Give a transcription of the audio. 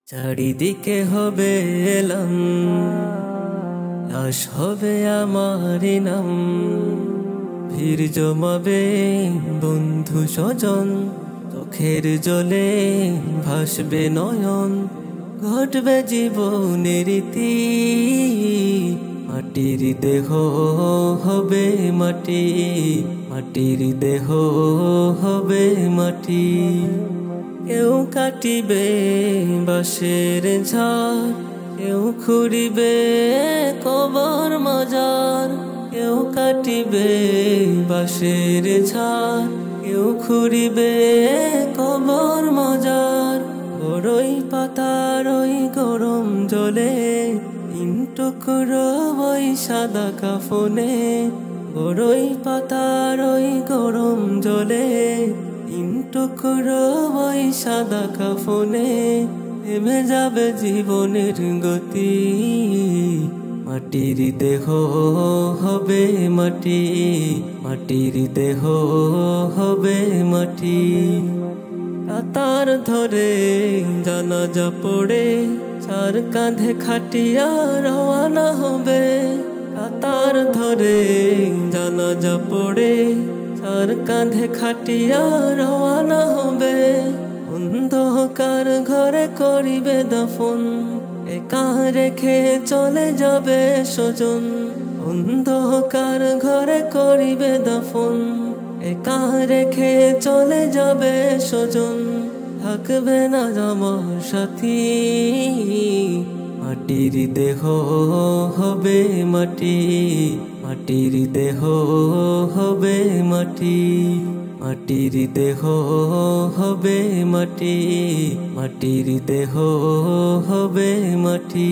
চারিদিকে হবে এলাম, লাশ হবে আমার নাম, ভিড় জমাবে বন্ধু স্বজন, চোখের জলে ভাসবে নয়ন, ঘটবে জীবনের রীতি, মাটির দেহ হবে মাটি, মাটির দেহ হবে মাটি। কেউ কাটিবে বাঁশের ঝাড়, কেউ খুঁড়িবে কবর মাজার, কেউ কাটিবে বাঁশের ঝাড়, কেউ খুঁড়িবে কবর মাজার। বড়ই পাতার ওই গরম জলে তিন টুকরো ওই সাদা কাফনে, বড়ই পাতার ওই গরম জলে তিন টুকরো ওই সাদা কাফনে, থেমে যাবে জীবনের গতি, মাটির দেহ হবে মাটি, মাটির দেহ হবে মাটি। কাতার ধরে জানাজা পড়ে চার কাঁধে খাটিয়া রওয়ানা হবে, কাতার ধরে জানাজা পড়ে চার কাঁধে খাটিয়া রওয়ানা হবে। অন্ধকার ঘরে করিবে দাফন, একা রেখে চলে যাবে স্বজন, অন্ধকার ঘরে করিবে দাফন, একা রেখে চলে যাবে স্বজন, থাকবে না আমার সাথী, মাটির দেহ হবে মাটি, মাটির দেহ হবে মাটি, মাটির দেহ হবে মাটি, মাটির দেহ হবে মাটি।